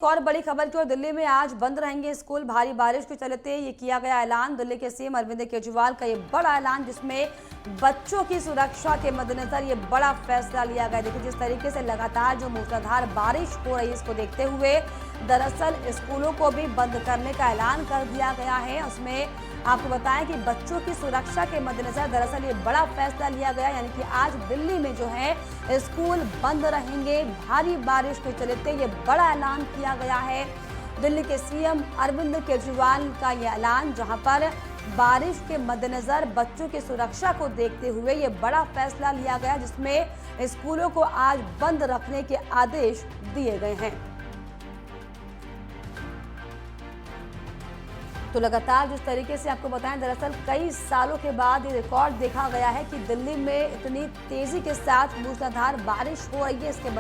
और बड़ी खबर की ओर दिल्ली में आज बंद रहेंगे स्कूल। भारी बारिश के चलते ये किया गया ऐलान। दिल्ली के सीएम अरविंद केजरीवाल का ये बड़ा ऐलान, जिसमें बच्चों की सुरक्षा के मद्देनजर ये बड़ा फैसला लिया गया। देखिए जिस तरीके से लगातार जो मूसलाधार बारिश हो रही है, इसको देखते हुए दरअसल स्कूलों को भी बंद करने का ऐलान कर दिया गया है। उसमें आपको बताएं कि बच्चों की सुरक्षा के मद्देनजर दरअसल ये बड़ा फैसला लिया गया, यानी कि आज दिल्ली में जो है स्कूल बंद रहेंगे। भारी बारिश के चलते ये बड़ा ऐलान किया गया है दिल्ली के सीएम अरविंद केजरीवाल का ये ऐलान, जहां पर बारिश के मद्देनजर बच्चों की सुरक्षा को देखते हुए ये बड़ा फैसला लिया गया, जिसमें स्कूलों को आज बंद रखने के आदेश दिए गए हैं। तो लगातार जिस तरीके से आपको बताएं, दरअसल कई सालों के बाद ये रिकॉर्ड देखा गया है कि दिल्ली में इतनी तेजी के साथ मूसलाधार बारिश हो रही है। इसके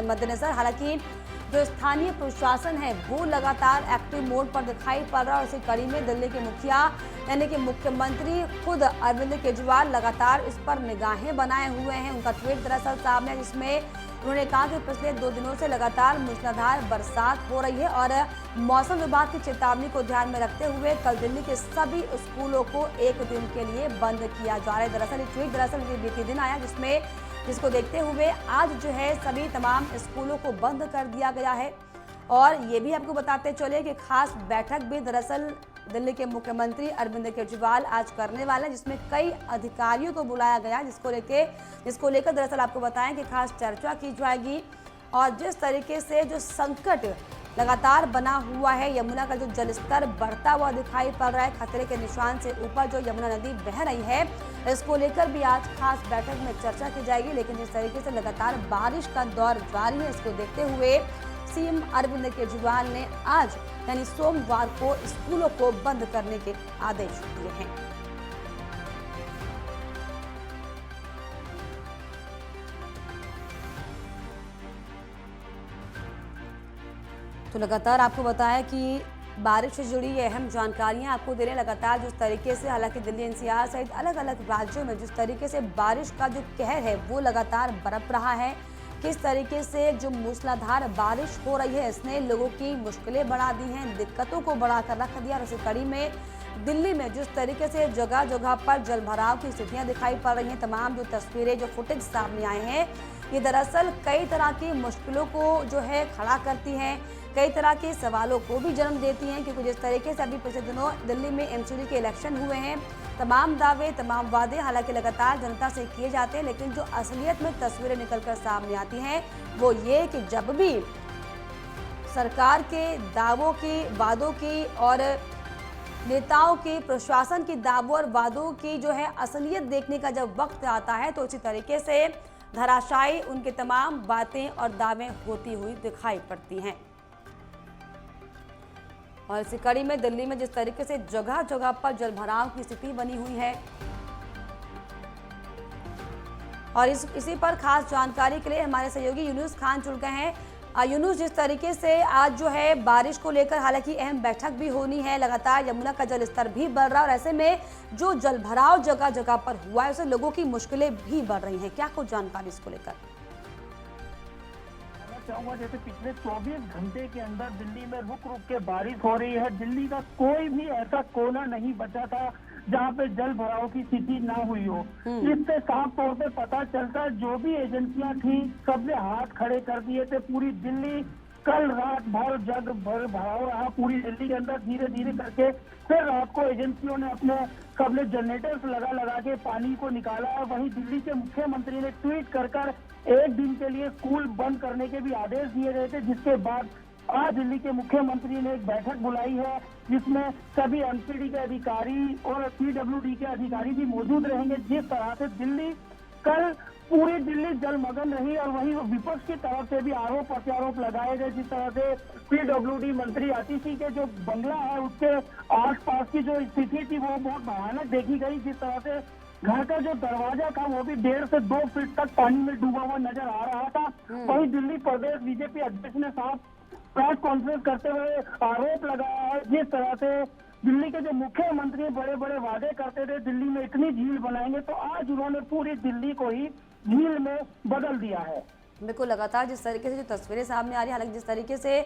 मद्देनजर हालांकि जो स्थानीय प्रशासन है वो लगातार एक्टिव मोड पर दिखाई पड़ रहा है। और इसी कड़ी में दिल्ली के मुखिया यानी कि मुख्यमंत्री खुद अरविंद केजरीवाल लगातार इस पर निगाहें बनाए हुए हैं। उनका ट्वीट दरअसल सामने है, जिसमें उन्होंने कहा कि पिछले 2 दिनों से लगातार मूसलाधार बरसात हो रही है और मौसम विभाग की चेतावनी को ध्यान में रखते हुए कल दिल्ली के सभी स्कूलों को 1 दिन के लिए बंद किया जा रहा है। दरअसल ये ट्वीट बीते दिन आया, जिसको देखते हुए आज जो है सभी तमाम स्कूलों को बंद कर दिया गया है। और ये भी आपको बताते चले कि खास बैठक भी दरअसल दिल्ली के मुख्यमंत्री अरविंद केजरीवाल आज करने वाले हैं, जिसमें कई अधिकारियों को बुलाया गया, जिसको लेकर दरअसल आपको बताएं कि खास चर्चा की जाएगी। और जिस तरीके से जो संकट लगातार बना हुआ है, यमुना का जो जलस्तर बढ़ता हुआ दिखाई पड़ रहा है, खतरे के निशान से ऊपर जो यमुना नदी बह रही है, इसको लेकर भी आज खास बैठक में चर्चा की जाएगी। लेकिन जिस तरीके से लगातार बारिश का दौर जारी है, इसको देखते हुए सीएम अरविंद केजरीवाल ने आज यानी सोमवार को स्कूलों को बंद करने के आदेश दिए हैं। तो लगातार आपको बताया कि बारिश से जुड़ी अहम जानकारियां आपको दे रहे हैं। लगातार जिस तरीके से हालांकि दिल्ली एनसीआर सहित अलग अलग राज्यों में जिस तरीके से बारिश का जो कहर है वो लगातार बरप रहा है, किस तरीके से जो मूसलाधार बारिश हो रही है इसने लोगों की मुश्किलें बढ़ा दी हैं, दिक्कतों को बढ़ाकर रख दिया। और इसी कड़ी में दिल्ली में जिस तरीके से जगह जगह पर जलभराव की स्थितियां दिखाई पड़ रही हैं, तमाम जो तस्वीरें जो फुटेज सामने आए हैं, ये दरअसल कई तरह की मुश्किलों को जो है खड़ा करती हैं, कई तरह के सवालों को भी जन्म देती हैं। क्योंकि जिस तरीके से अभी पिछले दिनों दिल्ली में एमसीडी के इलेक्शन हुए हैं, तमाम दावे तमाम वादे हालांकि लगातार जनता से किए जाते हैं, लेकिन जो असलियत में तस्वीरें निकलकर सामने आती हैं वो ये कि जब भी सरकार के दावों की, वादों की और नेताओं की, प्रशासन की दावों और वादों की जो है असलियत देखने का जब वक्त आता है, तो इसी तरीके से धराशायी उनके तमाम बातें और दावे होती हुई दिखाई पड़ती हैं। और इसी कड़ी में दिल्ली में जिस तरीके से जगह जगह पर जलभराव की स्थिति बनी हुई है, और इसी पर खास जानकारी के लिए हमारे सहयोगी यूनुस खान जुड़ गए हैं। यूनुस, जिस तरीके से आज जो है बारिश को लेकर हालांकि अहम बैठक भी होनी है, लगातार यमुना का जलस्तर भी बढ़ रहा है और ऐसे में जो जलभराव जगह जगह पर हुआ है उससे लोगों की मुश्किलें भी बढ़ रही हैं, क्या कुछ जानकारी इसको लेकर? चाहूंगा जैसे पिछले 24 घंटे के अंदर दिल्ली में रुक रुक के बारिश हो रही है। दिल्ली का कोई भी ऐसा कोना नहीं बचा था जहां पे जल भराव की स्थिति ना हुई हो। इससे साफ तौर पे पता चलता है जो भी एजेंसियां थी सबने हाथ खड़े कर दिए थे। पूरी दिल्ली कल रात भर जग भर भराव रहा पूरी दिल्ली के अंदर। धीरे धीरे करके फिर रात को एजेंसियों ने अपने सबने जनरेटर्स लगा के पानी को निकाला। और वहीं दिल्ली के मुख्यमंत्री ने ट्वीट कर 1 दिन के लिए स्कूल बंद करने के भी आदेश दिए गए थे, जिसके बाद आज दिल्ली के मुख्यमंत्री ने एक बैठक बुलाई है जिसमें सभी एमसीडी के अधिकारी और पीडब्ल्यूडी के अधिकारी भी मौजूद रहेंगे। जिस तरह से दिल्ली कल पूरी दिल्ली जलमग्न रही और वहीं विपक्ष की तरफ से भी आरोप प्रत्यारोप लगाए गए। जिस तरह से पीडब्ल्यूडी मंत्री आतिशी के जो बंगला है उसके आसपास की जो स्थिति थी वो बहुत भयानक देखी गई। जिस तरह से घर का जो दरवाजा था वो भी 1.5 से 2 फीट तक पानी में डूबा हुआ नजर आ रहा था। वहीं दिल्ली प्रदेश बीजेपी अध्यक्ष ने साफ प्रेस कॉन्फ्रेंस करते हुए आरोप लगाया है, जिस तरह से दिल्ली के जो मुख्यमंत्री बड़े बड़े वादे करते थे दिल्ली में इतनी झील बनाएंगे, तो आज उन्होंने पूरी दिल्ली को ही झील में बदल दिया है। बिल्कुल, लगातार जिस तरीके से जो तस्वीरें सामने आ रही है, हालांकि जिस तरीके से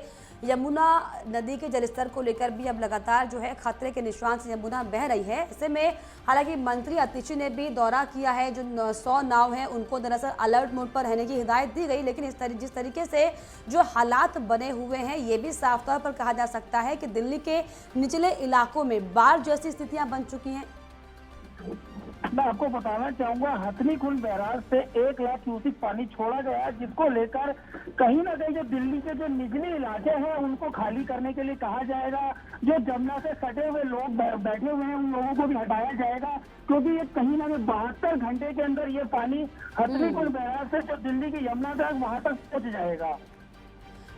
यमुना नदी के जलस्तर को लेकर भी अब लगातार जो है खतरे के निशान से यमुना बह रही है। ऐसे में हालांकि मंत्री अतिशी ने भी दौरा किया है, जो 100 नाव हैं उनको दरअसल अलर्ट मोड पर रहने की हिदायत दी गई, लेकिन जिस तरीके से जो हालात बने हुए हैं ये भी साफ तौर पर कहा जा सकता है कि दिल्ली के निचले इलाकों में बाढ़ जैसी स्थितियां बन चुकी हैं। मैं आपको बताना चाहूंगा, हथनी कुंड बैराज से 1 लाख क्यूसेक पानी छोड़ा गया है, जिसको लेकर कहीं ना कहीं जो दिल्ली के जो निचले इलाके हैं उनको खाली करने के लिए कहा जाएगा। जो जमुना से सटे हुए लोग बैठे हुए हैं उन लोगों को भी हटाया जाएगा, क्योंकि ये कहीं ना कहीं 72 घंटे के अंदर ये पानी हथनी कुंड बैराज से जो दिल्ली की यमुना तक वहां तक पहुंच जाएगा।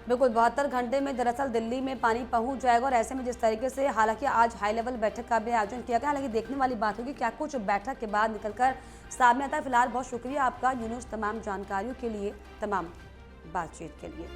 बिल्कुल, 72 घंटे में दरअसल दिल्ली में पानी पहुंच जाएगा। और ऐसे में जिस तरीके से हालांकि आज हाई लेवल बैठक का भी आयोजन किया गया, हालांकि देखने वाली बात होगी क्या कुछ बैठक के बाद निकलकर सामने आता है। फिलहाल बहुत शुक्रिया आपका यूनुस, तमाम जानकारियों के लिए, तमाम बातचीत के लिए।